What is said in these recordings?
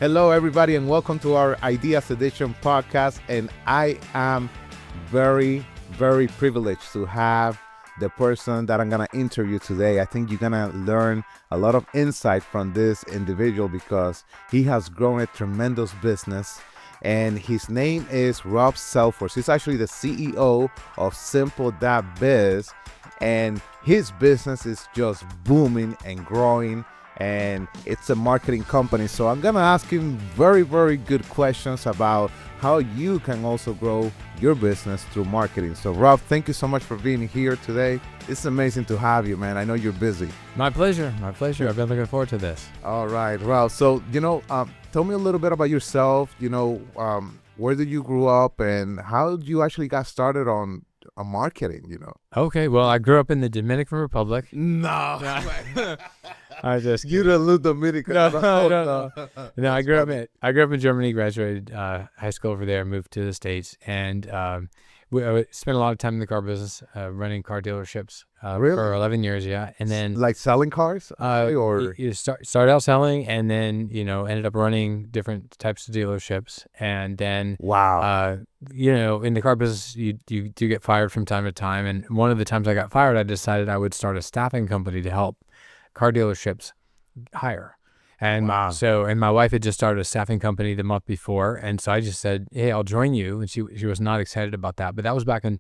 Hello, everybody, and welcome to our Ideas Edition podcast. And I am very, very privileged to have the person that I'm going to interview today. I think you're going to learn a lot of insight from this individual because he has grown a tremendous business. And his name is Rob Selfors. He's actually the CEO of Simple.biz. And his business is just booming and growing. And it's a marketing company. So I'm going to ask him very, very good questions about how you can also grow your business through marketing. So Rob, thank you so much for being here today. It's amazing to have you, man. I know you're busy. My pleasure. My pleasure. I've been looking forward to this. All right, Rob. So, tell me a little bit about yourself. Where did you grow up and how did you actually got started on marketing, Okay. Well, I grew up in the Dominican Republic. No. I just You don't look Dominican. No. I grew up in Germany, graduated high school over there, moved to the States, and I spent a lot of time in the car business, running car dealerships Really? for 11 years. Yeah. And then Like selling cars? Or you started out selling and then, ended up running different types of dealerships. And then, wow. in the car business, you do get fired from time to time. And one of the times I got fired, I decided I would start a staffing company to help car dealerships hire. And Wow. and my wife had just started a staffing company the month before. And so I just said, hey, I'll join you. And she was not excited about that. But that was back in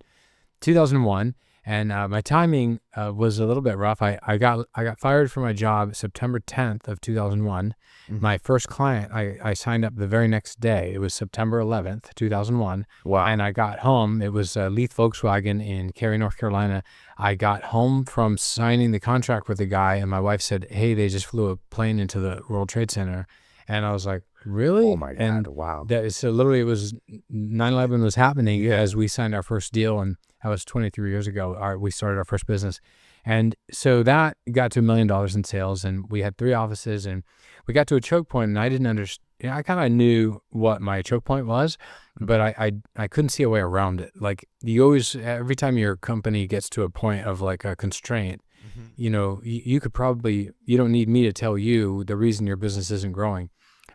2001. And my timing was a little bit rough. I got fired from my job September 10th of 2001. Mm-hmm. My first client, I signed up the very next day. It was September 11th, 2001. Wow. And I got home. It was Leith Volkswagen in Cary, North Carolina. I got home from signing the contract with the guy, and my wife said, hey, they just flew a plane into the World Trade Center. And I was like, really? Oh, my God. And wow. So literally it was 9/11 was happening as we signed our first deal, and that was 23 years ago. We started our first business. And so that got to $1 million in sales, and we had 3 offices, and we got to a choke point, and I didn't understand. I kind of knew what my choke point was, but I couldn't see a way around it. Like you always, every time your company gets to a point of like a constraint, mm-hmm. You could probably, you don't need me to tell you the reason your business isn't growing.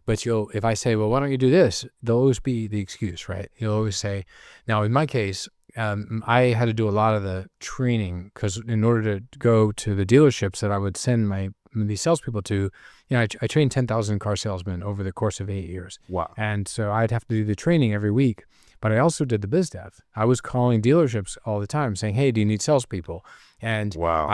But if I say, well, why don't you do this? There'll always be the excuse, right? You'll always say, now in my case, I had to do a lot of the training because in order to go to the dealerships that I would send these salespeople to, I trained 10,000 car salesmen over the course of 8 years. Wow. And so I'd have to do the training every week. But I also did the biz dev. I was calling dealerships all the time saying, hey, do you need salespeople? And wow.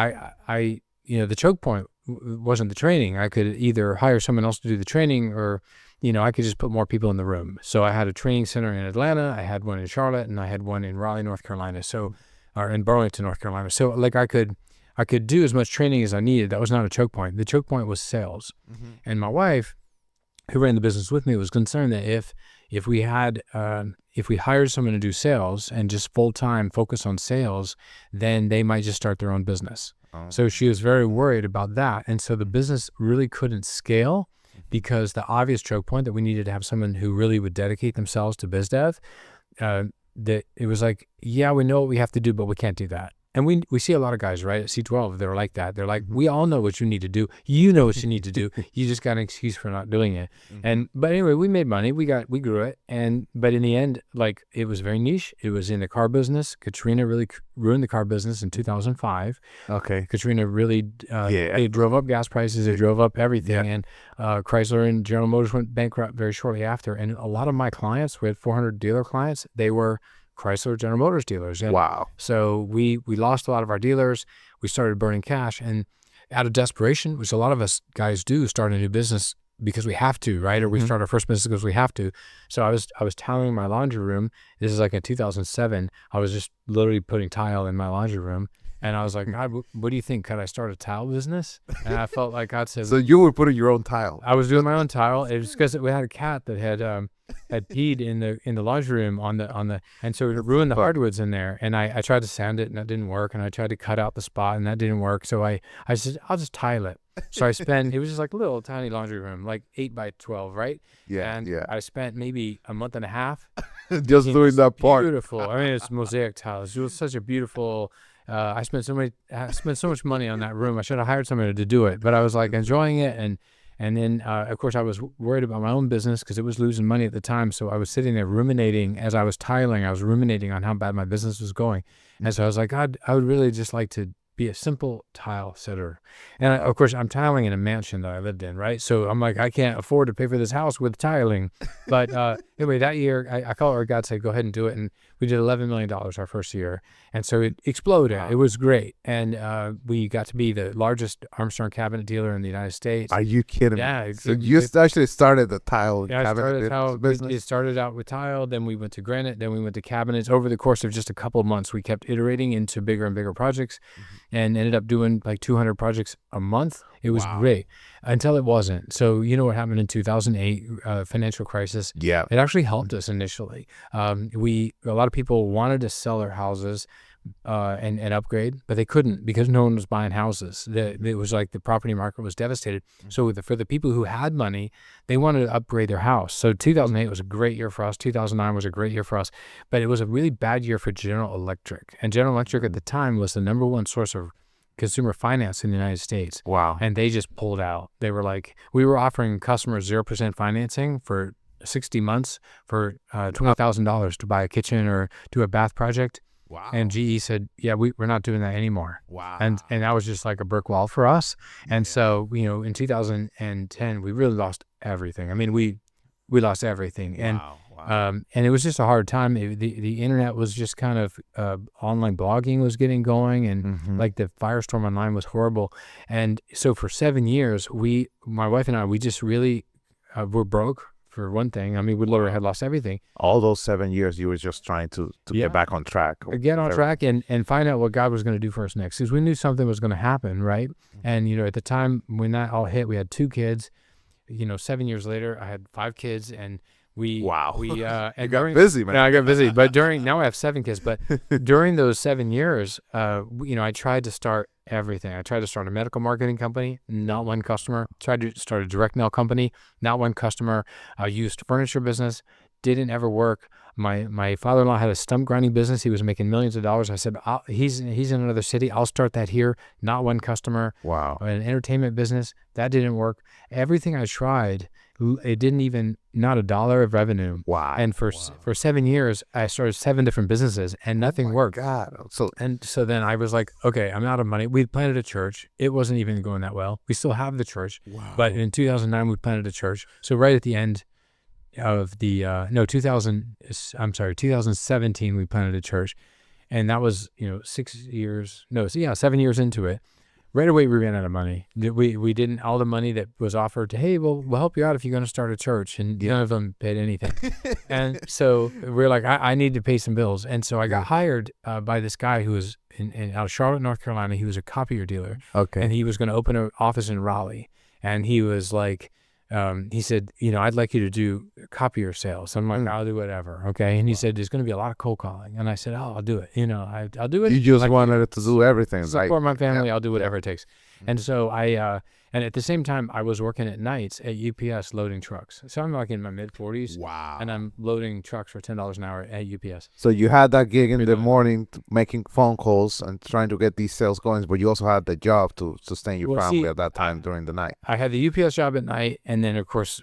I the choke point wasn't the training. I could either hire someone else to do the training or, I could just put more people in the room. So I had a training center in Atlanta, I had one in Charlotte, and I had one in Raleigh, North Carolina. Or in Burlington, North Carolina. So like I could do as much training as I needed. That was not a choke point. The choke point was sales. Mm-hmm. And my wife, who ran the business with me, was concerned that if we hired someone to do sales and just full-time focus on sales, then they might just start their own business. Oh. So she was very worried about that. And so the business really couldn't scale because the obvious choke point that we needed to have someone who really would dedicate themselves to biz dev, that it was like, yeah, we know what we have to do, but we can't do that. And we see a lot of guys, right, at C12, they're like that. They're like, we all know what you need to do. You know what you need to do. You just got an excuse for not doing it. Mm-hmm. But anyway, we made money. We grew it. But in the end, like it was very niche. It was in the car business. Katrina really ruined the car business in 2005. Okay. Katrina really, they drove up gas prices. They drove up everything. Yeah. And Chrysler and General Motors went bankrupt very shortly after. And a lot of my clients, we had 400 dealer clients, they were Chrysler, General Motors dealers. And wow. So we lost a lot of our dealers. We started burning cash, and out of desperation, which a lot of us guys do, start a new business because we have to, right? Or we start our first business because we have to. So I was tiling my laundry room. This is like in 2007. I was just literally putting tile in my laundry room. And I was like, God, what do you think? Could I start a tile business? And I felt like God said. So you were putting your own tile. I was doing my own tile. It was because we had a cat that had peed in the laundry room on the, and so it ruined the hardwoods in there. And I tried to sand it and that didn't work. And I tried to cut out the spot and that didn't work. So I said, I'll just tile it. So it was just like a little tiny laundry room, like 8 by 12, right? Yeah. And I spent maybe a month and a half just doing that part. Beautiful. I mean, it's mosaic tiles. It was such a beautiful. I spent so much money on that room. I should have hired somebody to do it, but I was like enjoying it, And then, of course, I was worried about my own business because it was losing money at the time. So I was sitting there ruminating as I was tiling. I was ruminating on how bad my business was going. And so I was like, God, I would really just like to be a simple tile setter. And of course, I'm tiling in a mansion that I lived in, right? So I'm like, I can't afford to pay for this house with tiling. But anyway, that year, I called our God, said, go ahead and do it. And we did $11 million our first year. And so it exploded. Wow. It was great. And we got to be the largest Armstrong cabinet dealer in the United States. Are you kidding me? So you actually started the tile cabinet business? It started out with tile, then we went to granite, then we went to cabinets. Over the course of just a couple of months, we kept iterating into bigger and bigger projects and ended up doing like 200 projects a month. It was great until it wasn't. So you know what happened in 2008, financial crisis. Yeah. It actually helped us initially. A lot of people wanted to sell their houses and upgrade, but they couldn't because no one was buying houses. It was like the property market was devastated. So for the people who had money, they wanted to upgrade their house. So 2008 was a great year for us. 2009 was a great year for us, but it was a really bad year for General Electric. And General Electric at the time was the number one source of consumer finance in the United States. Wow. And they just pulled out. They were like, we were offering customers 0% financing for 60 months for $20,000 to buy a kitchen or do a bath project. Wow. And GE said, yeah, we're not doing that anymore. Wow. And that was just like a brick wall for us. And so, in 2010, we really lost everything. I mean, we lost everything. And and it was just a hard time. The internet was just kind of, online blogging was getting going, and like the firestorm online was horrible. And so for 7 years, my wife and I, we just really were broke. For one thing, I mean, we literally had lost everything. All those 7 years, you were just trying to get back on track. Get on track and find out what God was going to do for us next. Because we knew something was going to happen, right? And, at the time when that all hit, we had 2 kids. 7 years later, I had 5 kids, and we got busy, man. Yeah, I got busy. But now I have 7 kids. But during those 7 years, I tried to start everything. I tried to start a medical marketing company, not one customer. Tried to start a direct mail company, not one customer. I used furniture business, didn't ever work. My father-in-law had a stump grinding business. He was making millions of dollars. I said, he's in another city. I'll start that here. Not one customer. Wow. An entertainment business, that didn't work. Everything I tried, it didn't even, not $1 of revenue. Wow. And for 7 years, I started 7 different businesses and nothing worked. God. So then I was like, okay, I'm out of money. We planted a church. It wasn't even going that well. We still have the church. Wow. But in 2009, we planted a church. So right at the end of 2017, we planted a church. And that was, 7 years into it. Right away, we ran out of money. We didn't, all the money that was offered to, hey, we'll help you out if you're going to start a church. And none of them paid anything. And so we're like, I need to pay some bills. And so I got hired by this guy who was out of Charlotte, North Carolina. He was a copier dealer. Okay. And he was going to open an office in Raleigh. And he was like, he said, I'd like you to do copier sales. I'm like, I'll do whatever. Okay. And he said, there's going to be a lot of cold calling. And I said, I'll do it. I'll do it. You just wanted to do everything. Support my family. I'll do whatever it takes. And so and at the same time, I was working at nights at UPS loading trucks. So I'm like in my mid 40s. Wow. And I'm loading trucks for $10 an hour at UPS. So you had that gig in the morning, making phone calls and trying to get these sales going, but you also had the job to sustain your family at that time during the night. I had the UPS job at night, and then of course,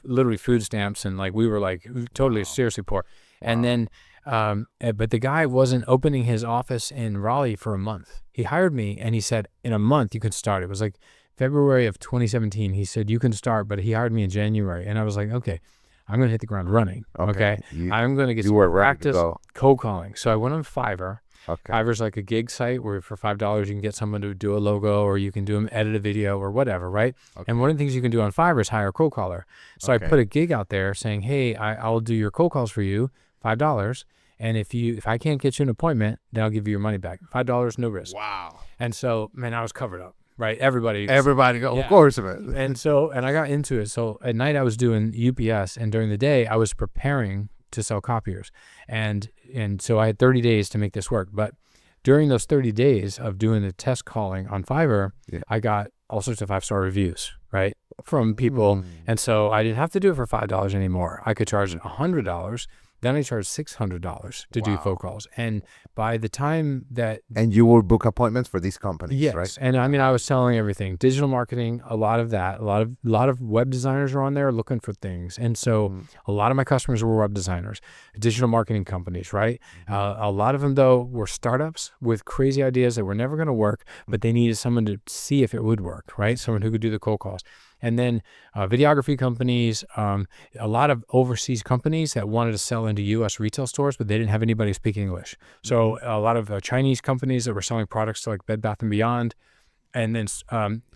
literally food stamps, and like we were like totally seriously poor. And then, but the guy wasn't opening his office in Raleigh for a month. He hired me, and he said, in a month you can start. It was like February of 2017. He said, you can start, but he hired me in January. And I was like, okay, I'm going to hit the ground running. Okay. I'm going to get some practice cold calling. So I went on Fiverr. Okay. Fiverr's like a gig site where for $5 you can get someone to do a logo, or you can edit a video or whatever, right? Okay. And one of the things you can do on Fiverr is hire a cold caller. So I put a gig out there saying, hey, I'll do your cold calls for you, $5. And if I can't get you an appointment, then I'll give you your money back. $5, no risk. Wow. And so, man, I was covered up. Right, everybody go, of course, man. And I got into it. So at night I was doing UPS, and during the day I was preparing to sell copiers, and so I had 30 days to make this work. But during those 30 days of doing the test calling on Fiverr, I got all sorts of 5-star reviews, right, from people, and so I didn't have to do it for $5 anymore. I could charge $100 Then I charged $600 to do phone calls. And by the time that... And you will book appointments for these companies, yes, right? And I mean, I was selling everything, digital marketing, a lot of that, a lot of web designers are on there looking for things. And so a lot of my customers were web designers, digital marketing companies, right? A lot of them though were startups with crazy ideas that were never going to work, but they needed someone to see if it would work, right? Someone who could do the cold calls. And then videography companies, a lot of overseas companies that wanted to sell into U.S. retail stores, but they didn't have anybody speak English. So a lot of Chinese companies that were selling products to like Bed Bath & Beyond, and then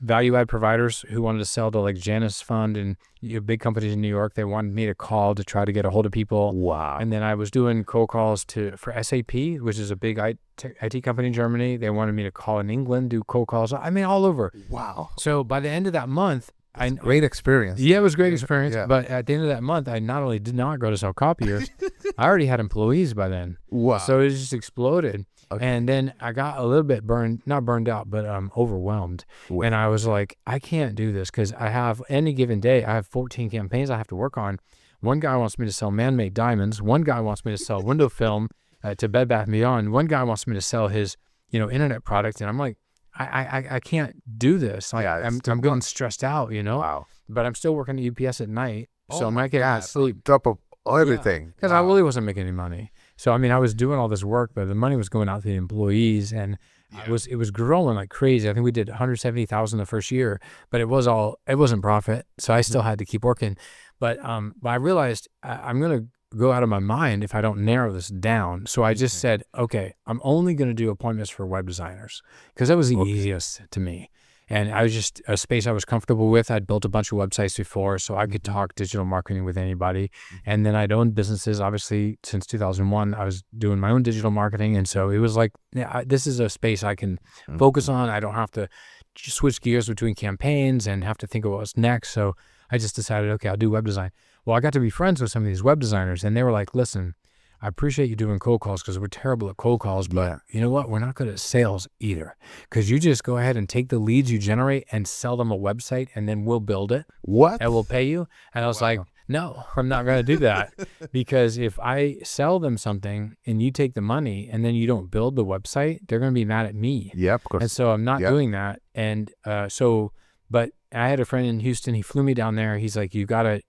value-add providers who wanted to sell to like Janus Fund and big companies in New York. They wanted me to call to try to get a hold of people. Wow. And then I was doing cold calls for SAP, which is a big IT company in Germany. They wanted me to call in England, do cold calls. I mean, all over. Wow. So by the end of that month, great experience. Yeah, it was a great experience. Yeah. But at the end of that month, I not only did not go to sell copiers, I already had employees by then. Wow. So it just exploded. Okay. And then I got a little bit not burned out, but overwhelmed. And I was like, I can't do this because I have any given day, I have 14 campaigns I have to work on. One guy wants me to sell man-made diamonds. One guy wants me to sell window film to Bed Bath & Beyond. One guy wants me to sell his, internet product. And I'm like, I can't do this. Like I'm getting stressed out, Wow. But I'm still working at UPS at night. So I'm not getting any sleep. Top of everything. Because I really wasn't making any money. So, I mean, I was doing all this work, but the money was going out to the employees, and it was growing like crazy. I think we did 170,000 the first year, but it wasn't profit. So I still had to keep working. But I realized I'm going to go out of my mind if I don't narrow this down. So I just said, okay, I'm only going to do appointments for web designers because that was the easiest to me. And I was just a space I was comfortable with. I'd built a bunch of websites before, so I could talk digital marketing with anybody. And then I'd owned businesses, obviously, since 2001. I was doing my own digital marketing. And so it was like, this is a space I can focus on. I don't have to just switch gears between campaigns and have to think of what's next. So I just decided, okay, I'll do web design. Well, I got to be friends with some of these web designers, and they were like, listen, I appreciate you doing cold calls because we're terrible at cold calls, but you know what? We're not good at sales either because you just go ahead and take the leads you generate and sell them a website, and then we'll build it. What? And we'll pay you. And I was like, no, I'm not going to do that because if I sell them something and you take the money and then you don't build the website, they're going to be mad at me. Yeah, of course. And so I'm not doing that. And but I had a friend in Houston. He flew me down there. He's like, you gotta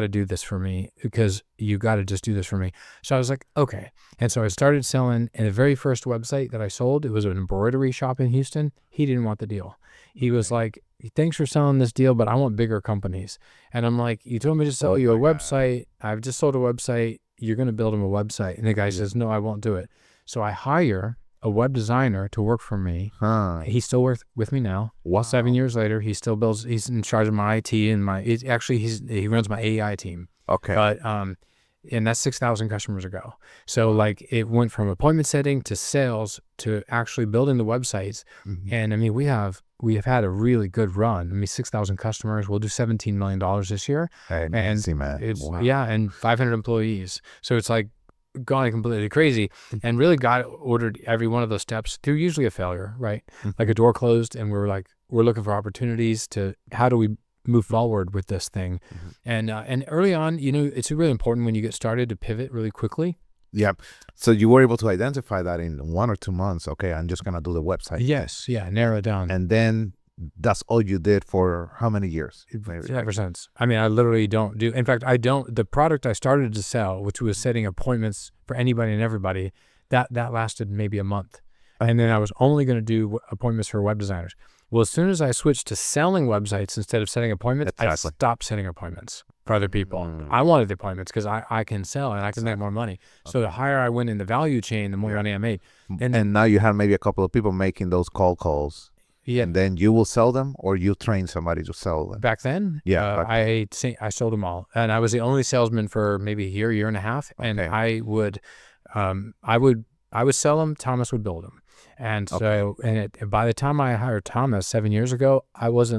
do this for me because you gotta just do this for me. So I was like, okay. And so I started selling. And the very first website that I sold, it was an embroidery shop in Houston. He didn't want the deal. He was like, thanks for selling this deal, but I want bigger companies. And I'm like, you told me to sell you a website. I've just sold a website. You're gonna build him a website. And the guy says, no, I won't do it. So I hire a web designer to work for me. He still works with me now. Wow. 7 years later, he still builds. He's in charge of my IT and he runs my AI team. Okay. But and that's 6,000 customers ago. So like it went from appointment setting to sales to actually building the websites. And I mean, we have had a really good run. I mean, 6,000 customers. We'll do $17 million this year. Hey, and see, man. and 500 employees. So it's like gone completely crazy, and really God ordered every one of those steps through usually a failure, right? Like a door closed, and we're looking for opportunities to how do we move forward with this thing. And early on, it's really important when you get started to pivot really quickly. Yeah. So you were able to identify that in 1 or 2 months. Okay, I'm just gonna do the website. Yes, yeah, narrow it down. And then that's all you did for how many years? Ever since. I mean, I literally don't do. In fact, the product I started to sell, which was setting appointments for anybody and everybody, that lasted maybe a month. And then I was only going to do appointments for web designers. Well, as soon as I switched to selling websites instead of setting appointments, I stopped setting appointments for other people. I wanted the appointments because I can sell and I can make more money. So the higher I went in the value chain, the more money I made. And now you have maybe a couple of people making those cold calls. Yeah. And then you will sell them, or you train somebody to sell them? Back then, I sold them all. And I was the only salesman for maybe a year and a half. And I would sell them, Thomas would build them. And so, by the time I hired Thomas 7 years ago, I was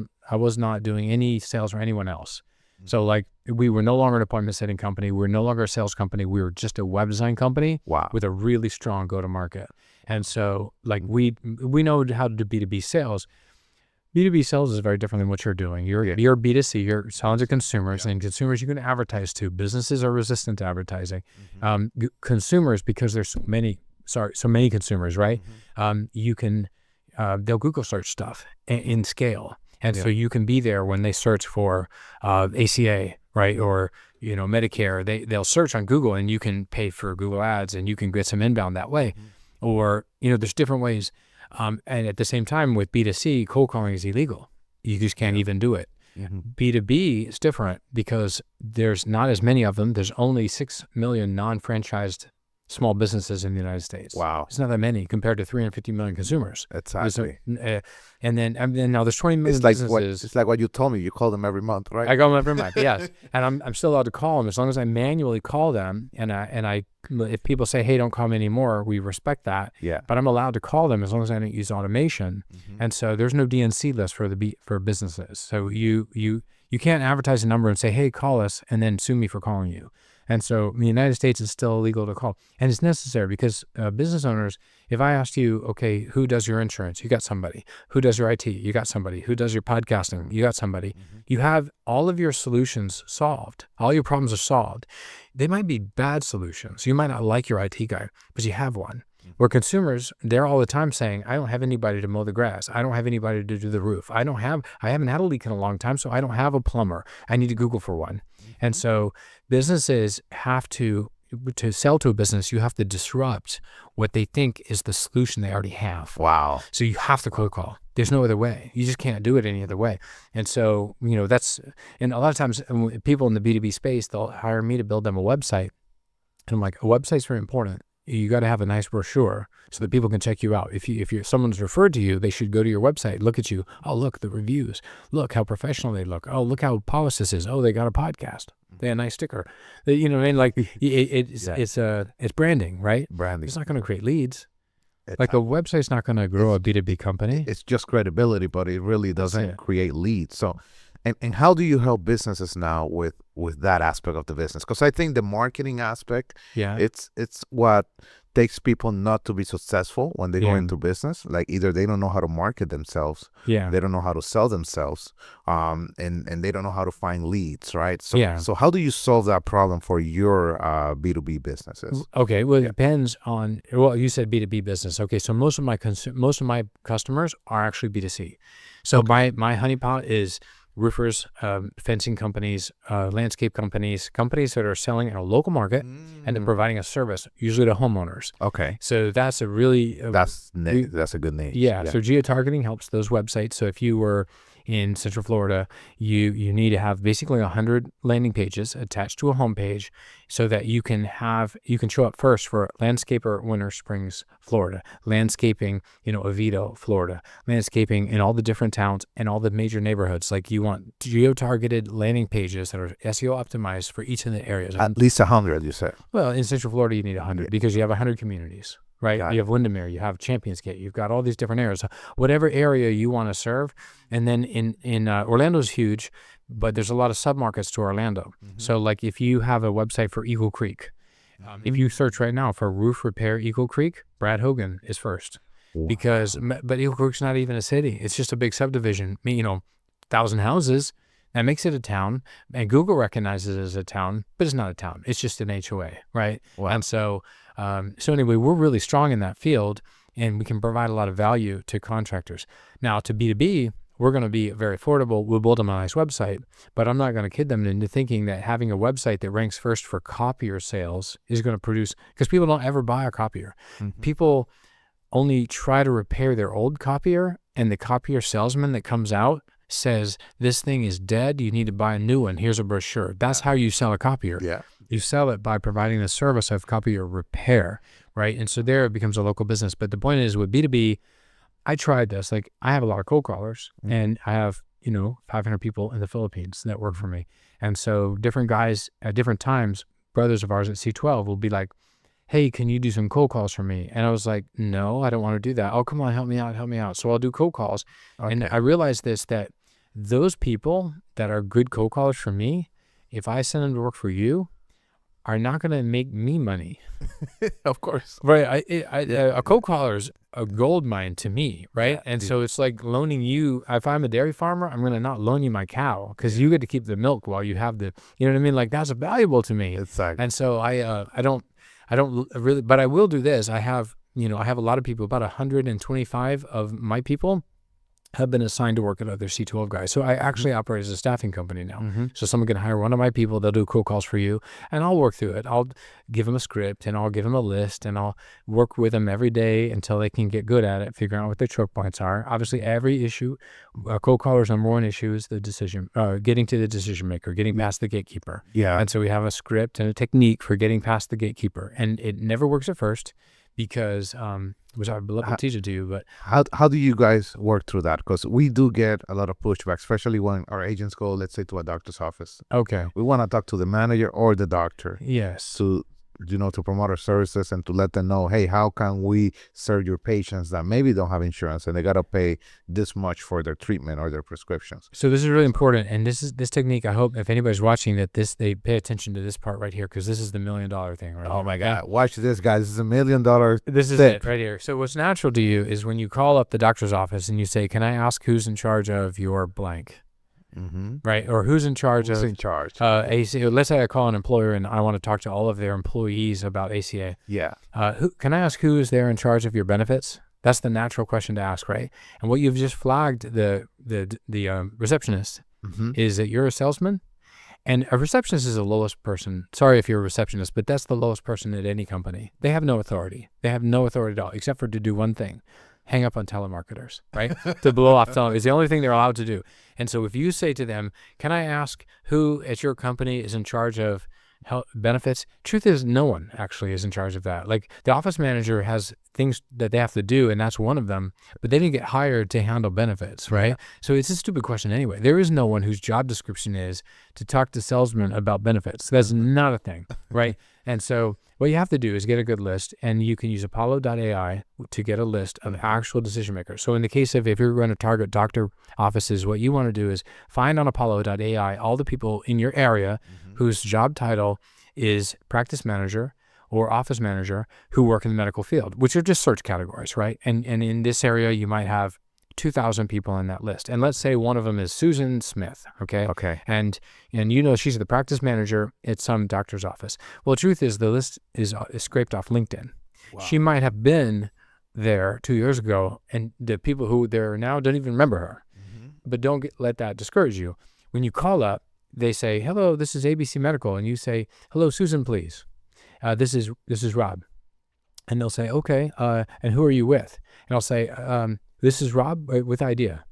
not doing any sales for anyone else. So like we were no longer an appointment setting company. We were no longer a sales company. We were just a web design company with a really strong go-to-market. And so like we know how to do B2B sales. B2B sales is very different than what you're doing. You're B2C, you're selling to consumers, and consumers you can advertise to. Businesses are resistant to advertising. Consumers, because there's so many consumers, right? You can, they'll Google search stuff in scale. And so you can be there when they search for ACA, right? Or, Medicare, they'll search on Google and you can pay for Google ads and you can get some inbound that way. Or, there's different ways. And at the same time with B2C, cold calling is illegal. You just can't even do it. B2B is different because there's not as many of them. There's only 6 million non-franchised small businesses in the United States. Wow. It's not that many compared to 350 million consumers. Exactly. And then now there's 20 million businesses. It's like what you told me. You call them every month, right? I call them every month, yes. And I'm still allowed to call them as long as I manually call them. And I if people say, hey, don't call me anymore, we respect that. Yeah. But I'm allowed to call them as long as I don't use automation. And so there's no DNC list for businesses. So you can't advertise a number and say, hey, call us, and then sue me for calling you. And so in the United States, it's still illegal to call. And it's necessary because business owners, if I asked you, okay, who does your insurance? You got somebody. Who does your IT? You got somebody. Who does your podcasting? You got somebody. You have all of your solutions solved. All your problems are solved. They might be bad solutions. You might not like your IT guy, but you have one. Where consumers, they're all the time saying, I don't have anybody to mow the grass. I don't have anybody to do the roof. I haven't had a leak in a long time, so I don't have a plumber. I need to Google for one. And so businesses have to sell to a business, you have to disrupt what they think is the solution they already have. Wow. So you have to cold call. There's no other way. You just can't do it any other way. And so, and a lot of times people in the B2B space, they'll hire me to build them a website. And I'm like, a website's very important. You got to have a nice brochure so that people can check you out. If someone's referred to you, they should go to your website, look at you. Oh, look, the reviews. Look how professional they look. Oh, look how polished this is. Oh, they got a podcast. They have a nice sticker. You know what I mean? Like it's branding, right? Branding. It's not going to create leads. Like a website's not going to grow a B2B company. It's just credibility, but it really doesn't create leads. So, and how do you help businesses now with that aspect of the business? Because I think the marketing aspect, it's what takes people not to be successful when they go into business. Like either they don't know how to market themselves, they don't know how to sell themselves, and they don't know how to find leads, right? So how do you solve that problem for your B2B businesses? Okay, well, it depends on. Well, you said B2B business. Okay, so most of my customers are actually B2C. So my honeypot is roofers, fencing companies, landscape companies that are selling in a local market and then providing a service, usually to homeowners. Okay. So that's a really... that's a good name. Yeah, so geotargeting helps those websites. So if you were in Central Florida, you need to have basically 100 landing pages attached to a homepage so that you can show up first for landscaper, Winter Springs, Florida, landscaping, Oviedo, Florida, landscaping in all the different towns and all the major neighborhoods. Like you want geo-targeted landing pages that are SEO optimized for each of the areas. At least 100, you said. Well, in Central Florida, you need 100 because you have 100 communities. Right, you have Windermere, you have Champions Gate, you've got all these different areas. Whatever area you want to serve, and then in Orlando's huge, but there's a lot of submarkets to Orlando. So like if you have a website for Eagle Creek, if you search right now for roof repair Eagle Creek, Brad Hogan is first, but Eagle Creek's not even a city; it's just a big subdivision. 1,000 houses. That makes it a town, and Google recognizes it as a town, but it's not a town. It's just an HOA, right? Wow. And so anyway, we're really strong in that field, and we can provide a lot of value to contractors. Now, to B2B, we're going to be very affordable. We'll build them a nice website, but I'm not going to kid them into thinking that having a website that ranks first for copier sales is going to produce, because people don't ever buy a copier. People only try to repair their old copier, and the copier salesman that comes out says, this thing is dead, you need to buy a new one, here's a brochure. That's how you sell a copier. Yeah. You sell it by providing the service of copier repair, right? And so there it becomes a local business. But the point is with B2B, I tried this. Like I have a lot of cold callers and I have, 500 people in the Philippines that work for me. And so different guys at different times, brothers of ours at C12 will be like, hey, can you do some cold calls for me? And I was like, no, I don't want to do that. Oh, come on, help me out. So I'll do cold calls. Okay. And I realized that those people that are good cold callers for me, if I send them to work for you, are not going to make me money. Of course. Right. A cold caller is a gold mine to me, right? Yeah, And so it's like loaning you. If I'm a dairy farmer, I'm going to not loan you my cow because you get to keep the milk while you have the, you know what I mean? Like that's valuable to me. Exactly. And so I don't really, but I will do this. I have a lot of people, about 125 of my people have been assigned to work at other C12 guys. So I actually operate as a staffing company now. So someone can hire one of my people, they'll do cold calls for you, and I'll work through it. I'll give them a script, and I'll give them a list, and I'll work with them every day until they can get good at it, figuring out what their choke points are. Obviously, every issue, cold caller's number one issue is the decision, getting to the decision maker, getting past the gatekeeper. Yeah. And so we have a script and a technique for getting past the gatekeeper, and it never works at first because, which I'd love to teach it to you, but how do you guys work through that? Because we do get a lot of pushback, especially when our agents go, let's say, to a doctor's office. okay. We want to talk to the manager or the doctor Yes. to promote our services and to let them know, hey, how can we serve your patients that maybe don't have insurance and they got to pay this much for their treatment or their prescriptions? So this is really important, and this technique, I hope if anybody's watching that they pay attention to this part right here, because this is the $1 million thing right Oh here. my God, watch this, guys. This is $1 million. This is tip it right here. So what's natural to you is when you call up the doctor's office and you say, can I ask who's in charge of your blank? Right? Or who's in charge Who's of in charge? ACA? Let's say I call an employer and I want to talk to all of their employees about ACA. Yeah. Can I ask who is there in charge of your benefits? That's the natural question to ask, right? And what you've just flagged the receptionist is that you're a salesman, and a receptionist is the lowest person. Sorry if you're a receptionist, but that's the lowest person at any company. They have no authority. They have no authority at all, except for to do one thing: hang up on telemarketers, right? To blow off tele is the only thing they're allowed to do. And so if you say to them, can I ask who at your company is in charge of health benefits? Truth is, no one actually is in charge of that. Like the office manager has things that they have to do, and that's one of them, but they didn't get hired to handle benefits, right? So it's a stupid question anyway. There is no one whose job description is to talk to salesmen about benefits. That's not a thing, right? And so what you have to do is get a good list, and you can use Apollo.ai to get a list of actual decision makers. So in the case of if you're going to target doctor offices, what you want to do is find on Apollo.ai all the people in your area whose job title is practice manager or office manager who work in the medical field, which are just search categories, right? And in this area, you might have 2,000 people on that list. And let's say one of them is Susan Smith, okay? Okay. And she's the practice manager at some doctor's office. Well, the truth is the list is scraped off LinkedIn. Wow. She might have been there 2 years ago, and the people who there now don't even remember her. But don't let that discourage you. When you call up, they say, hello, this is ABC Medical. And you say, hello, Susan, please. This is Rob. And they'll say, okay, and who are you with? And I'll say, this is Rob with Idea.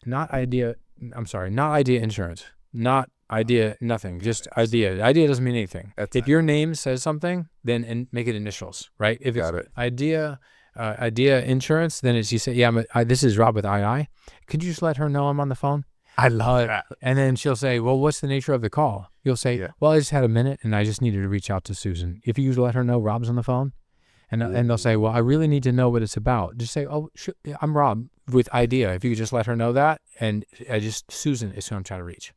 Not Idea Insurance. Not Idea nothing, just Idea. Idea doesn't mean anything. If your name says something, then make it initials, right? If it's Idea Insurance, then it's you say, yeah, this is Rob with II. Could you just let her know I'm on the phone? I love that. And then she'll say, well, what's the nature of the call? You'll say, well, I just had a minute and I just needed to reach out to Susan. If you let her know Rob's on the phone, and they'll say, well, I really need to know what it's about. Just say, oh, I'm Rob with Idea. If you could just let her know that, and Susan is who I'm trying to reach.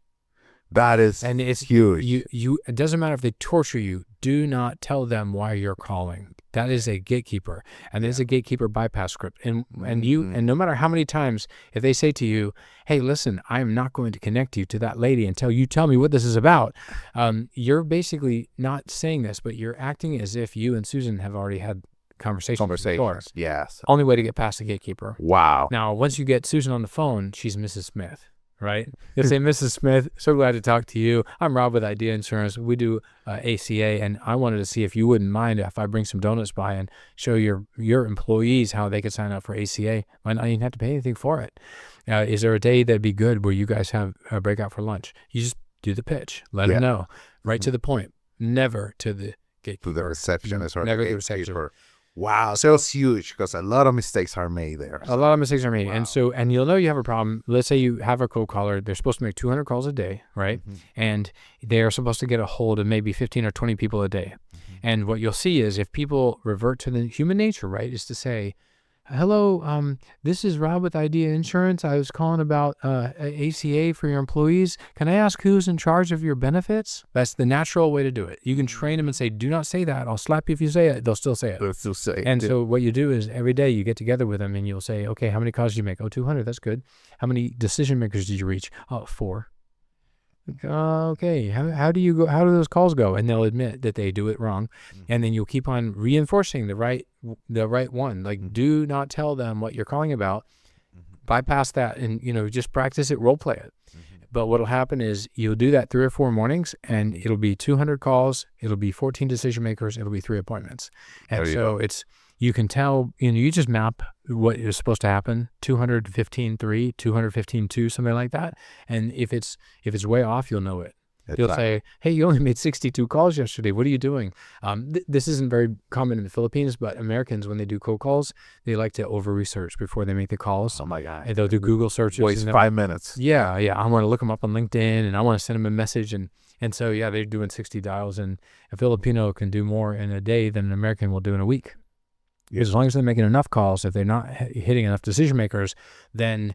That is huge. It doesn't matter if they torture you. Do not tell them why you're calling. That is a gatekeeper, and there's a gatekeeper bypass script. And no matter how many times, if they say to you, "Hey, listen, I am not going to connect you to that lady until you tell me what this is about," you're basically not saying this, but you're acting as if you and Susan have already had conversations. Yes. Only way to get past the gatekeeper. Wow. Now, once you get Susan on the phone, she's Mrs. Smith. Right? You'll say, Mrs. Smith, so glad to talk to you. I'm Rob with Idea Insurance. We do ACA, and I wanted to see if you wouldn't mind if I bring some donuts by and show your employees how they could sign up for ACA. Might not even have to pay anything for it. Is there a day that'd be good where you guys have a breakout for lunch? You just do the pitch. Let them know. Right to the point. Never to the gatekeeper. To the receptionist or never the receptionist. Wow, so it's huge because a lot of mistakes are made there. A lot of mistakes are made. Wow. And you'll know you have a problem. Let's say you have a cold caller. They're supposed to make 200 calls a day, right? And they're supposed to get a hold of maybe 15 or 20 people a day. And what you'll see is if people revert to the human nature, right, is to say, hello, this is Rob with Idea Insurance. I was calling about ACA for your employees. Can I ask who's in charge of your benefits? That's the natural way to do it. You can train them and say, do not say that. I'll slap you if you say it. They'll still say it. They'll still say it. And so what you do is every day you get together with them and you'll say, okay, how many calls did you make? Oh, 200. That's good. How many decision makers did you reach? Oh, 4. Okay, how do those calls go? And they'll admit that they do it wrong. And then you'll keep on reinforcing the right one. Like, do not tell them what you're calling about. Bypass that and, just practice it, role play it. But what'll happen is you'll do that 3 or 4 mornings and it'll be 200 calls. It'll be 14 decision makers. It'll be 3 appointments. And so you can tell, you just map what is supposed to happen, 215.3, 215.2, something like that. And if it's way off, you'll know it. You'll say, hey, you only made 62 calls yesterday. What are you doing? This isn't very common in the Philippines, but Americans, when they do cold calls, they like to over-research before they make the calls. Oh, my God. And they'll do Google searches. Waste 5 minutes. Yeah. I want to look them up on LinkedIn, and I want to send them a message. And so, they're doing 60 dials, and a Filipino can do more in a day than an American will do in a week. Because as long as they're making enough calls, if they're not hitting enough decision makers, then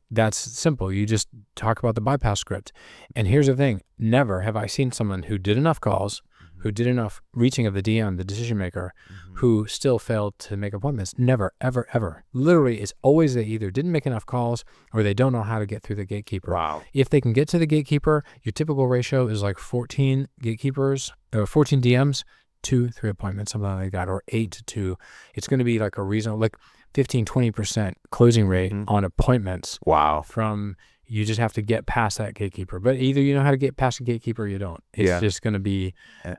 that's simple. You just talk about the bypass script. And here's the thing. Never have I seen someone who did enough calls, who did enough reaching of the DM, the decision maker, who still failed to make appointments. Never, ever, ever. Literally, it's always they either didn't make enough calls or they don't know how to get through the gatekeeper. Wow. If they can get to the gatekeeper, your typical ratio is like 14 gatekeepers, or 14 DMs, 2-3 appointments, something like that, or 8 to 2. It's going to be like a reasonable, like 15-20% closing rate on appointments. Wow. From you just have to get past that gatekeeper. But either you know how to get past the gatekeeper or you don't. It's just going to be.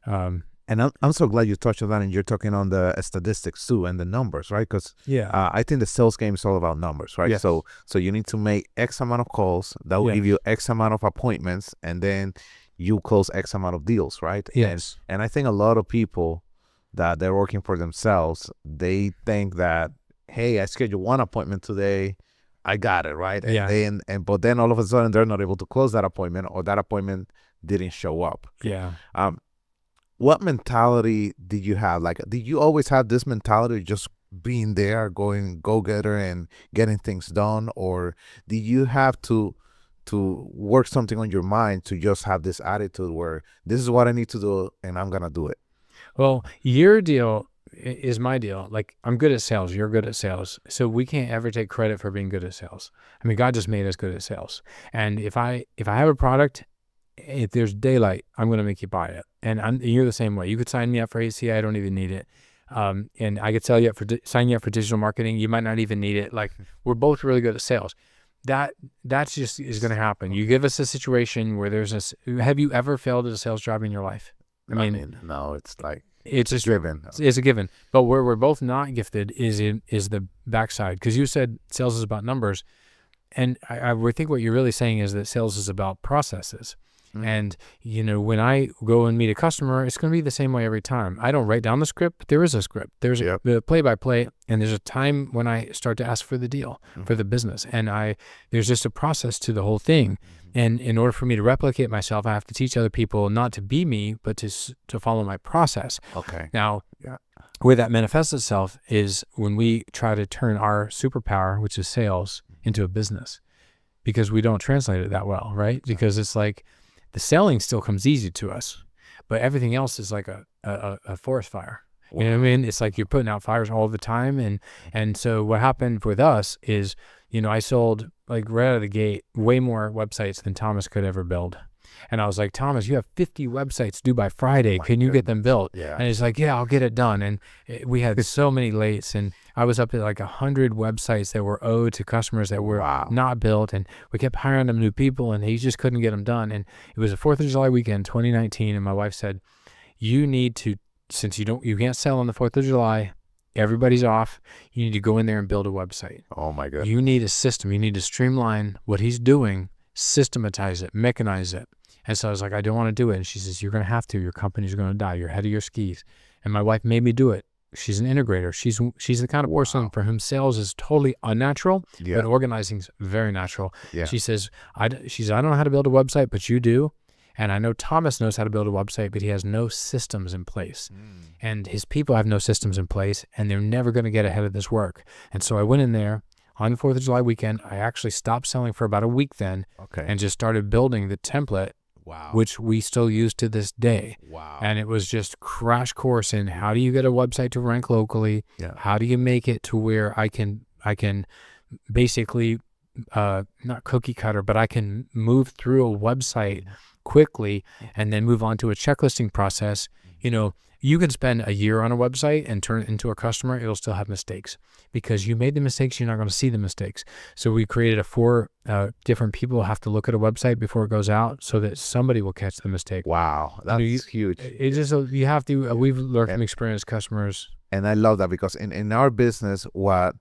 And I'm so glad you touched on that, and you're talking on the statistics too and the numbers, right? Because I think the sales game is all about numbers, right? Yes. So you need to make X amount of calls that will give you X amount of appointments, and then you close X amount of deals, right? Yes. And I think a lot of people that they're working for themselves, they think that, hey, I scheduled 1 appointment today, I got it, right? But then all of a sudden they're not able to close that appointment, or that appointment didn't show up. Yeah. What mentality did you have? Like, did you always have this mentality of just being there, going go-getter and getting things done? Or did you have to work something on your mind to just have this attitude where this is what I need to do and I'm going to do it? Well, your deal is my deal. Like, I'm good at sales. You're good at sales. So we can't ever take credit for being good at sales. I mean, God just made us good at sales. And if I have a product, if there's daylight, I'm going to make you buy it. And you're the same way. You could sign me up for ACA. I don't even need it. And I could sign you up for digital marketing. You might not even need it. Like, we're both really good at sales. That's just is going to happen. You give us a situation where have you ever failed at a sales job in your life? I mean, no, it's like, it's just driven. It's a given. But where we're both not gifted is the backside. Because you said sales is about numbers. And I think what you're really saying is that sales is about processes. And, when I go and meet a customer, it's going to be the same way every time. I don't write down the script, but there is a script. There's a play-by-play, and there's a time when I start to ask for the deal, for the business. And there's just a process to the whole thing. And in order for me to replicate myself, I have to teach other people not to be me, but to follow my process. Okay. Now, where that manifests itself is when we try to turn our superpower, which is sales, into a business, because we don't translate it that well, right? Because it's like, the selling still comes easy to us, but everything else is like a forest fire. You know what I mean? It's like you're putting out fires all the time. And so what happened with us is, I sold, like, right out of the gate, way more websites than Thomas could ever build. And I was like, Thomas, you have 50 websites due by Friday. Can you get them built? Yeah. And he's like, yeah, I'll get it done. And we had so many lates, and I was up at like 100 websites that were owed to customers that were not built. And we kept hiring them new people, and he just couldn't get them done. And it was a 4th of July weekend, 2019. And my wife said, you need to, since you can't sell on the 4th of July, everybody's off, you need to go in there and build a website. Oh my God. You need a system. You need to streamline what he's doing, systematize it, mechanize it. And so I was like, I don't want to do it. And she says, you're going to have to. Your company's going to die. You're ahead of your skis. And my wife made me do it. She's an integrator. She's the kind of person for whom sales is totally unnatural, but organizing is very natural. Yeah. She says, I don't know how to build a website, but you do. And I know Thomas knows how to build a website, but he has no systems in place. And his people have no systems in place, and they're never going to get ahead of this work. And so I went in there on the 4th of July weekend. I actually stopped selling for about a week then, and just started building the template, which we still use to this day. And it was just crash course in how do you get a website to rank locally? How do you make it to where I can basically not cookie cutter, but I can move through a website quickly and then move on to a checklisting process. You can spend a year on a website and turn it into a customer. It'll still have mistakes because you made the mistakes. You're not going to see the mistakes. So we created 4 different people have to look at a website before it goes out so that somebody will catch the mistake. Wow. That's huge. It's just, you have to, we've learned from experienced customers. And I love that because in our business, what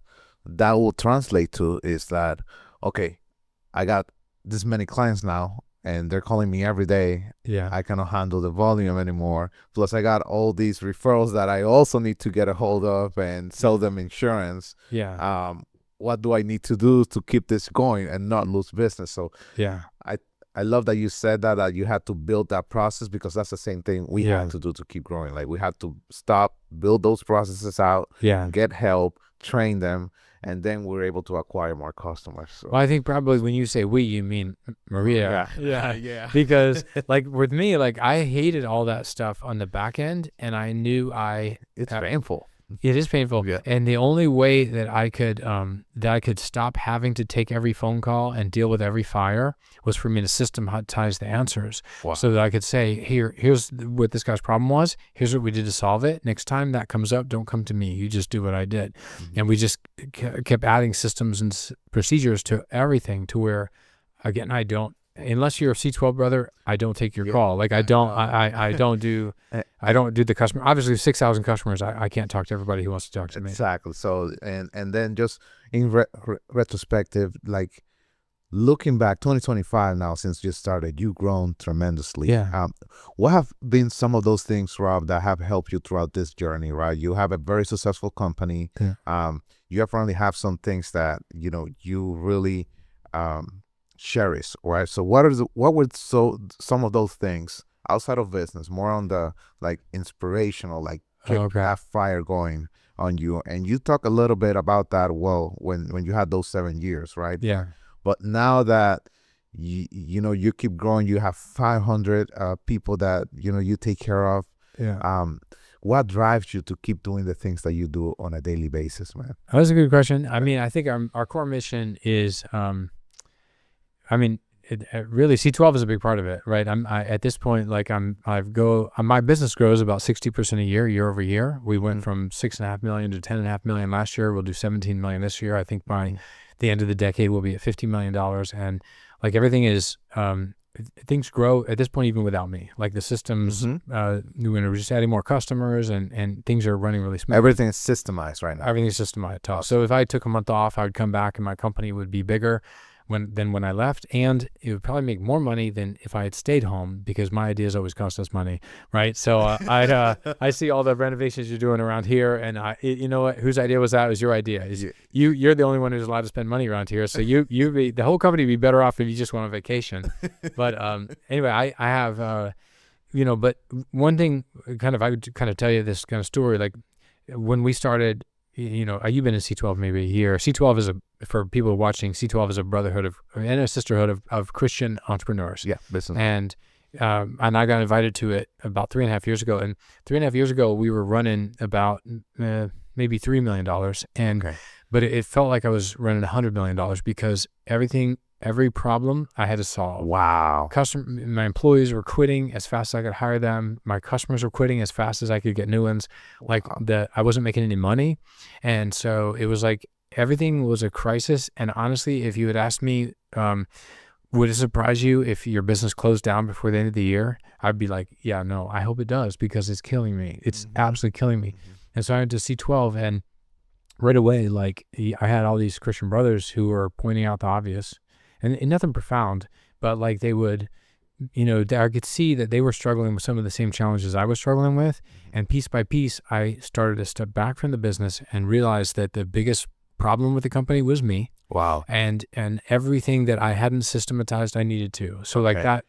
that will translate to is that, okay, I got this many clients now and they're calling me every day. I cannot handle the volume anymore. Plus I got all these referrals that I also need to get a hold of and sell them insurance. What do I need to do to keep this going and not lose business? So I love that you said that you had to build that process, because that's the same thing we had to do to keep growing. Like we had to stop, build those processes out, get help, train them, and then we're able to acquire more customers. So. Well, I think probably when you say we, you mean Maria. Because like with me, like I hated all that stuff on the back end, and I knew it's painful. It is painful. And the only way that I could stop having to take every phone call and deal with every fire was for me to systematize the answers. So that I could say, here's what this guy's problem was. Here's what we did to solve it. Next time that comes up, don't come to me. You just do what I did. And we just kept adding systems and procedures to everything to where, again, unless you're a C12 brother, I don't take your call. Like I don't do the customer. Obviously 6,000 customers. I can't talk to everybody who wants to talk to me. Exactly. So, and then just in retrospective, like looking back 2025 now, since you started, you've grown tremendously. What have been some of those things, Rob, that have helped you throughout this journey, right? You have a very successful company. You apparently have some things that, you really, cherish, right? So what were some of those things outside of business, more on the like inspirational, like keep that fire going on you? And you talk a little bit about that when you had those 7 years, right? But now that you keep growing, you have 500 people that you take care of. What drives you to keep doing the things that you do on a daily basis, man? That's a good question. I mean, I think our core mission is really C12 is a big part of it, right? At this point, like my business grows about 60% a year over year. We went from 6.5 million to 10.5 million last year. We'll do 17 million this year. I think by the end of the decade, we'll be at $50 million. And like everything is, things grow at this point, even without me. Like the systems, we're just adding more customers and things are running really smooth. Everything is systemized right now. Everything's systemized. Awesome. So if I took a month off, I would come back and my company would be bigger than when I left, and it would probably make more money than if I had stayed home, because my ideas always cost us money, right? So I see all the renovations you're doing around here, and you know what? Whose idea was that? It was your idea. You're the only one who's allowed to spend money around here, so the whole company would be better off if you just went on vacation. But anyway, I have but one thing, I would kind of tell you this kind of story, like when we started. You've been in C12 maybe a year. C12 is for people watching, C12 is a brotherhood and a sisterhood of Christian entrepreneurs. Business. And I got invited to it about 3.5 years ago. And 3.5 years ago, we were running about maybe $3 million. But it felt like I was running $100 million because every problem I had to solve. Wow. My employees were quitting as fast as I could hire them. My customers were quitting as fast as I could get new ones. I wasn't making any money. And so it was like everything was a crisis. And honestly, if you had asked me, would it surprise you if your business closed down before the end of the year? I'd be like, yeah, no, I hope it does, because it's killing me. It's absolutely killing me. And so I went to C12, and right away, like I had all these Christian brothers who were pointing out the obvious. And nothing profound, but like they would, I could see that they were struggling with some of the same challenges I was struggling with. And piece by piece, I started to step back from the business and realized that the biggest problem with the company was me. Wow. And everything that I hadn't systematized, I needed to. So like that,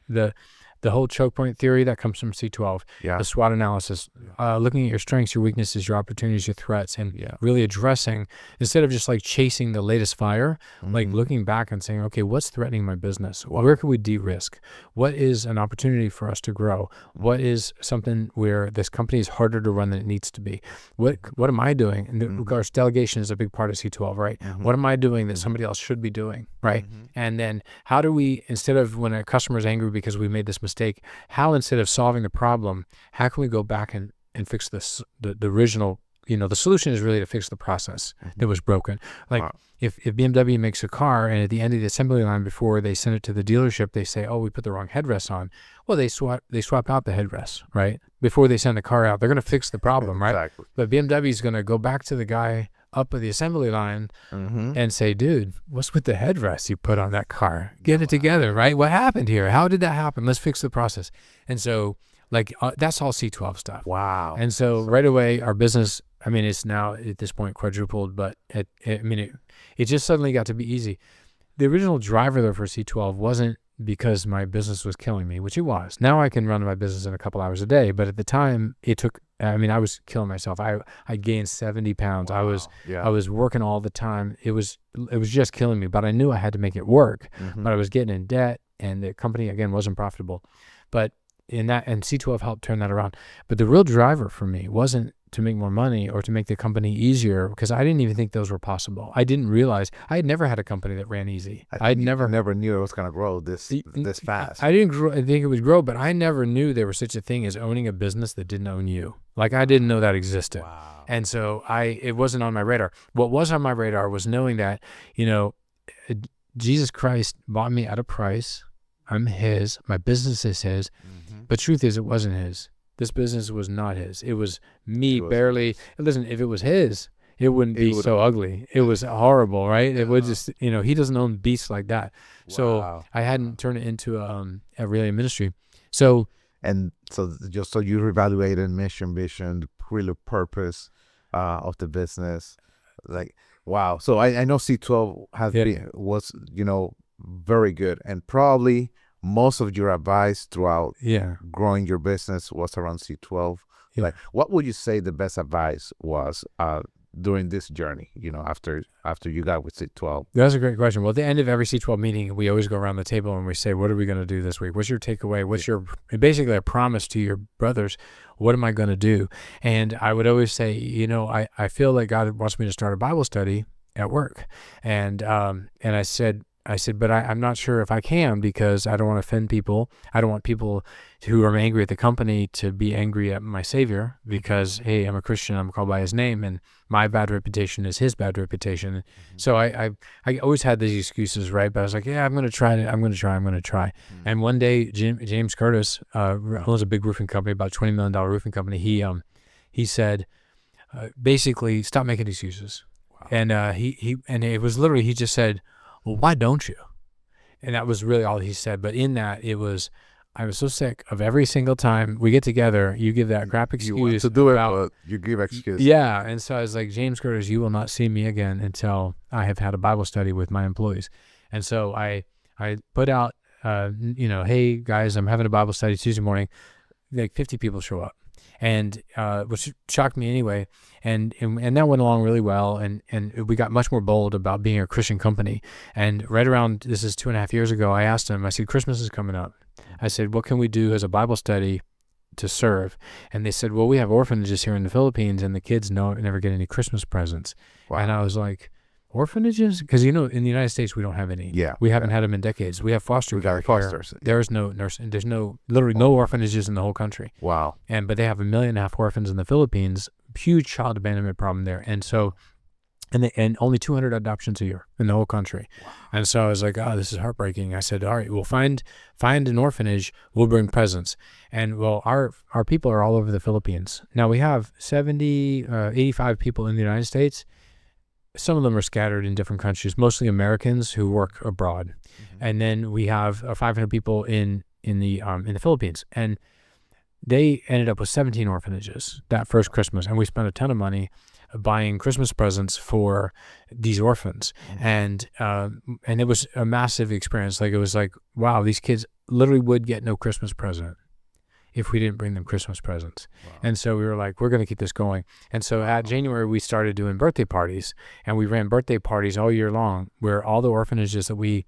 The whole choke point theory, that comes from C12. Yeah. The SWOT analysis, looking at your strengths, your weaknesses, your opportunities, your threats, and really addressing, instead of just like chasing the latest fire, like looking back and saying, okay, what's threatening my business? Where can we de-risk? What is an opportunity for us to grow? What is something where this company is harder to run than it needs to be? What am I doing? And of course, delegation is a big part of C12, right? What am I doing that somebody else should be doing, right? And then how do we, instead of when a customer is angry because we made this mistake, how instead of solving the problem, how can we go back and fix this, the original, the solution is really to fix the process that was broken. Like if BMW makes a car and at the end of the assembly line before they send it to the dealership, they say, oh, we put the wrong headrest on. Well, they swap out the headrest, right? Before they send the car out, they're going to fix the problem, right? Exactly. But BMW is going to go back to the guy up at the assembly line and say, dude, what's with the headrest you put on that car? Get it together, right? What happened here? How did that happen? Let's fix the process. And so that's all C12 stuff. Wow. And so right away, our business, I mean, it's now at this point quadrupled, but it just suddenly got to be easy. The original driver though for C12 wasn't because my business was killing me, which it was. Now I can run my business in a couple hours a day, but at the time I was killing myself. I gained 70 pounds. Wow. I was working all the time. It was just killing me, but I knew I had to make it work. But I was getting in debt and the company again wasn't profitable. But and C12 helped turn that around. But the real driver for me wasn't to make more money or to make the company easier, because I didn't even think those were possible. I didn't realize I had never had a company that ran easy. I never knew it was going to grow this fast. I didn't think it would grow, but I never knew there was such a thing as owning a business that didn't own you. Like I didn't know that existed. Wow. And so it wasn't on my radar. What was on my radar was knowing that, Jesus Christ bought me at a price. I'm his. My business is his. But truth is, it wasn't his. This business was not his. It was me barely. Listen, if it was his, it wouldn't be so ugly. It was horrible, right? It would just, he doesn't own beasts like that. Wow. So I hadn't turned it into a really ministry. So just so you reevaluated mission, vision, the real purpose of the business. Like, wow. So I know C12 was very good, and probably most of your advice throughout growing your business was around C12. Like, what would you say the best advice was during this journey, after you got with C12? That's a great question. Well, at the end of every C12 meeting, we always go around the table and we say, what are we going to do this week? What's your takeaway? What's your, basically a promise to your brothers? What am I going to do? And I would always say, I feel like God wants me to start a Bible study at work. And I said, but I'm not sure if I can, because I don't want to offend people. I don't want people who are angry at the company to be angry at my Savior, because, hey, I'm a Christian, I'm called by his name, and my bad reputation is his bad reputation. So I always had these excuses, right? But I was like, yeah, I'm going to try it. I'm going to try. And one day, James Curtis owns a big roofing company, about $20 million roofing company. He said, basically, stop making excuses. Wow. And and it was literally, he just said, well, why don't you? And that was really all he said. But in that, I was so sick of every single time we get together, you give that crap excuse. You want to do it, but you give excuse. Yeah. And so I was like, James Curtis, you will not see me again until I have had a Bible study with my employees. And so I put out, hey guys, I'm having a Bible study Tuesday morning. Like 50 people show up. And which shocked me anyway, and that went along really well, and we got much more bold about being a Christian company. And right around, this is 2.5 years ago, I asked them, I said, Christmas is coming up. I said, what can we do as a Bible study to serve? And they said, well, we have orphanages here in the Philippines, and the kids never get any Christmas presents. Wow. And I was like, orphanages? Because in the United States we don't have any. Yeah, we haven't had them in decades. We have foster care. Fosters. There's no nursing. There's literally no orphanages in the whole country. Wow. But they have 1.5 million orphans in the Philippines. Huge child abandonment problem there. And so, and only 200 adoptions a year in the whole country. Wow. And so I was like, oh, this is heartbreaking. I said, all right, we'll find an orphanage. We'll bring presents. And well, our people are all over the Philippines. Now we have 85 people in the United States. Some of them are scattered in different countries, mostly Americans who work abroad. And then we have 500 people in the Philippines. And they ended up with 17 orphanages that first Christmas. And we spent a ton of money buying Christmas presents for these orphans. And it was a massive experience. Like, it was like, wow, these kids literally would get no Christmas present if we didn't bring them Christmas presents. Wow. And so we were like, we're going to keep this going. And so at January, we started doing birthday parties, and we ran birthday parties all year long, where all the orphanages that we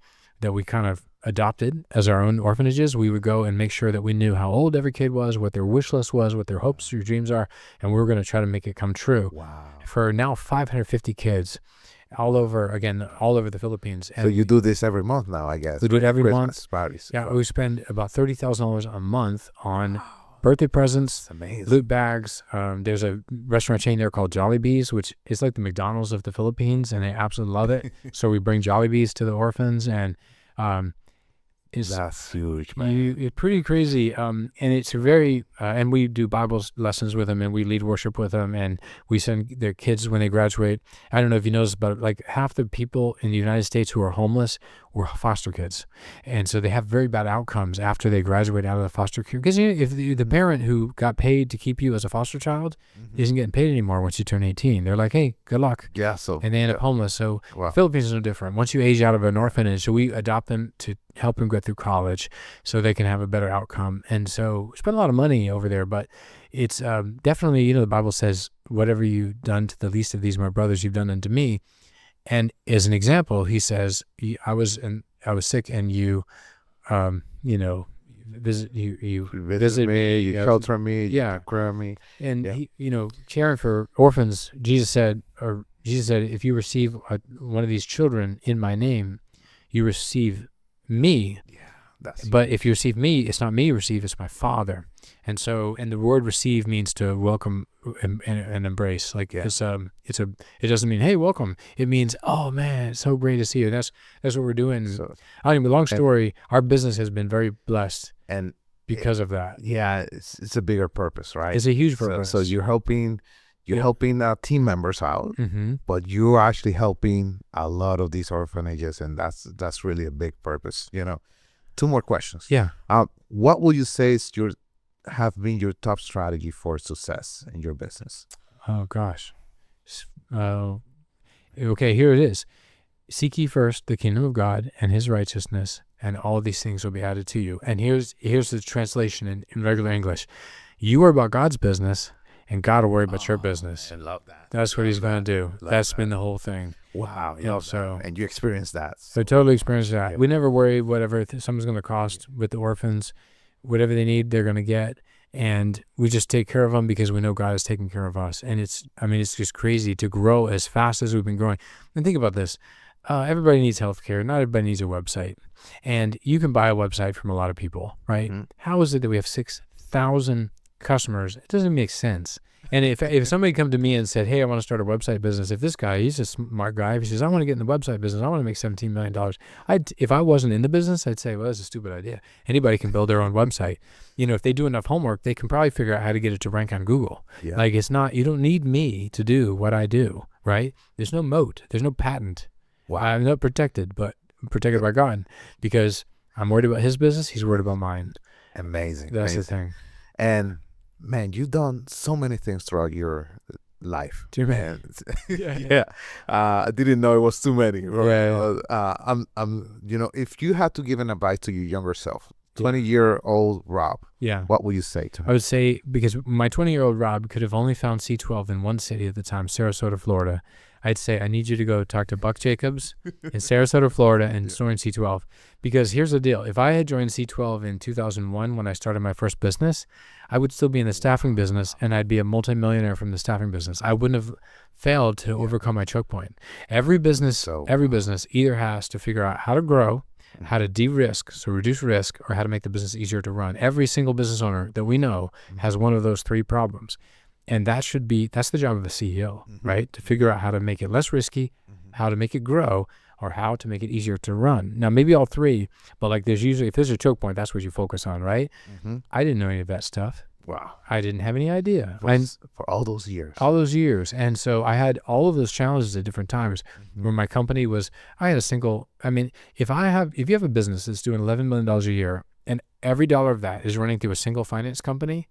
kind of adopted as our own orphanages, we would go and make sure that we knew how old every kid was, what their wish list was, what their hopes or dreams are, and we were going to try to make it come true. Wow. For now 550 kids all over the Philippines. And so you do this every month now, I guess. We do it every Christmas month. Parties. Yeah, we spend about $30,000 a month on birthday presents, loot bags. There's a restaurant chain there called Jollibee's, which is like the McDonald's of the Philippines, and they absolutely love it. So we bring Jollibee's to the orphans, and that's huge, man. It's pretty crazy, and it's very and we do Bible lessons with them, and we lead worship with them, and we send their kids when they graduate. I don't know if you noticed, but like half the people in the United States who are homeless were foster kids, and so they have very bad outcomes after they graduate out of the foster care. Because if the parent who got paid to keep you as a foster child isn't getting paid anymore once you turn 18, they're like, hey, good luck. Yeah, so and they end up homeless. So Philippines is no different. Once you age out of an orphanage, so we adopt them to help them get through college so they can have a better outcome. And so we spend a lot of money over there, but it's definitely, the Bible says, whatever you've done to the least of these my brothers, you've done unto me. And as an example, he says, I was sick, and you visited me, you shelter me, you yeah, took care of me. And caring for orphans, Jesus said, if you receive one of these children in my name, you receive me. But if you receive me, it's not me you receive, it's my Father. And so, and the word receive means to welcome and embrace. Like it doesn't mean, hey, welcome. It means, oh man, it's so great to see you. That's what we're doing. So, long story, our business has been very blessed, and because of that. Yeah, it's a bigger purpose, right? It's a huge purpose. So you're helping team members out, but you're actually helping a lot of these orphanages, and that's really a big purpose. 2 more questions. Yeah. What will you say have been your top strategy for success in your business? Oh gosh. Okay, here it is. Seek ye first the kingdom of God and his righteousness, and all these things will be added to you. And here's the translation in regular English. You are about God's business, and God will worry about your business. I love that. That's what he's going to do. That's been the whole thing. Wow. And you experienced that. So totally experienced that. Yeah. We never worry whatever something's going to cost with the orphans. Whatever they need, they're going to get. And we just take care of them because we know God is taking care of us. And it's just crazy to grow as fast as we've been growing. And think about this. Everybody needs healthcare. Not everybody needs a website. And you can buy a website from a lot of people, right? Mm-hmm. How is it that we have 6,000 customers? It doesn't make sense. And if somebody come to me and said, hey, I want to start a website business, if this guy, he's a smart guy, if he says, I want to get in the website business, I want to make $17 million. If I wasn't in the business, I'd say, well, that's a stupid idea. Anybody can build their own website. If they do enough homework, they can probably figure out how to get it to rank on Google. Yeah. Like you don't need me to do what I do, right? There's no moat. There's no patent. Wow. I'm not protected, but I'm protected by God because I'm worried about his business. He's worried about mine. Amazing. That's the thing. And man, you've done so many things throughout your life. Too many. Yeah. I didn't know it was too many. Right? Yeah. If you had to give an advice to your younger self, 20-year-old Rob, what would you say to him? I would say, because my 20-year-old Rob could have only found C12 in one city at the time, Sarasota, Florida. I'd say, I need you to go talk to Buck Jacobs in Sarasota, Florida, and join C12. Because here's the deal. If I had joined C12 in 2001 when I started my first business, I would still be in the staffing business, and I'd be a multimillionaire from the staffing business. I wouldn't have failed to overcome my choke point. Every business either has to figure out how to grow, how to de-risk, so reduce risk, or how to make the business easier to run. Every single business owner that we know has one of those 3 problems. And that's the job of a CEO, right? To figure out how to make it less risky, how to make it grow, or how to make it easier to run. Now, maybe all 3, but like if there's a choke point, that's what you focus on, right? I didn't know any of that stuff. Wow. I didn't have any idea. For all those years. All those years. And so I had all of those challenges at different times where my company was, if you have a business that's doing $11 million a year and every dollar of that is running through a single finance company,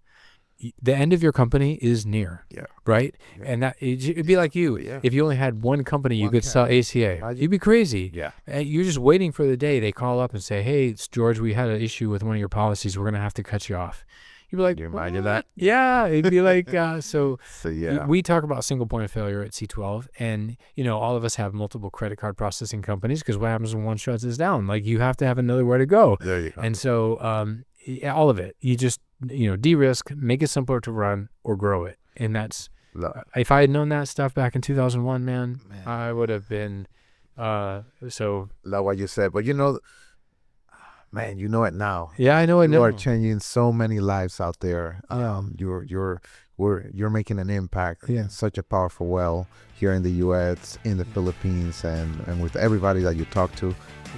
the end of your company is near. Yeah. Right. Yeah. And that it'd be like you. Yeah. If you only had one company you One could sell ACA, Imagine. you'd be crazy. Yeah. And you're just waiting for the day they call up and say, "Hey, it's George, we had an issue with one of your policies. We're going to have to cut you off." You'd be like, You imagine "What?" that? Yeah. It'd be like, So yeah. we talk about single point of failure at C12, and all of us have multiple credit card processing companies, because what happens when one shuts us down? Like, you have to have another way to go. There you go. And so all of it, you just de-risk, make it simpler to run, or grow it. And that's if I had known that stuff back in 2001, man. I would have been so. Like what you said, but man, you know it now. Yeah, I know. You are changing so many lives out there. You're making an impact in such a powerful way here in the U.S., in the Philippines, and with everybody that you talk to.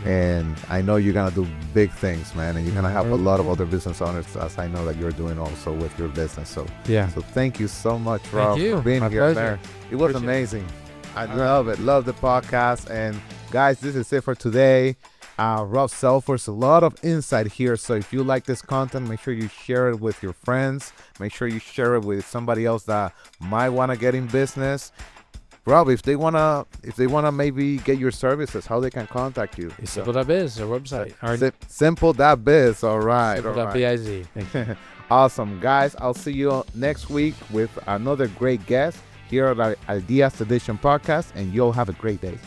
And I know you're gonna do big things, man, and you're gonna help a lot of other business owners, as I know that you're doing also with your business. So so thank you so much, Rob, for being My here, pleasure. man. It was amazing. I love it. Love the podcast. And guys, this is it for today. Rob Selfors, a lot of insight here. So if you like this content, make sure you share it with your friends. Make sure you share it with somebody else that might want to get in business. Rob, if they wanna maybe get your services, how they can contact you? Simple.biz, our website. Simple.biz. All right. Simple.biz. Thank you. Awesome, guys. I'll see you next week with another great guest here at our Ideas Edition podcast, and you'll have a great day.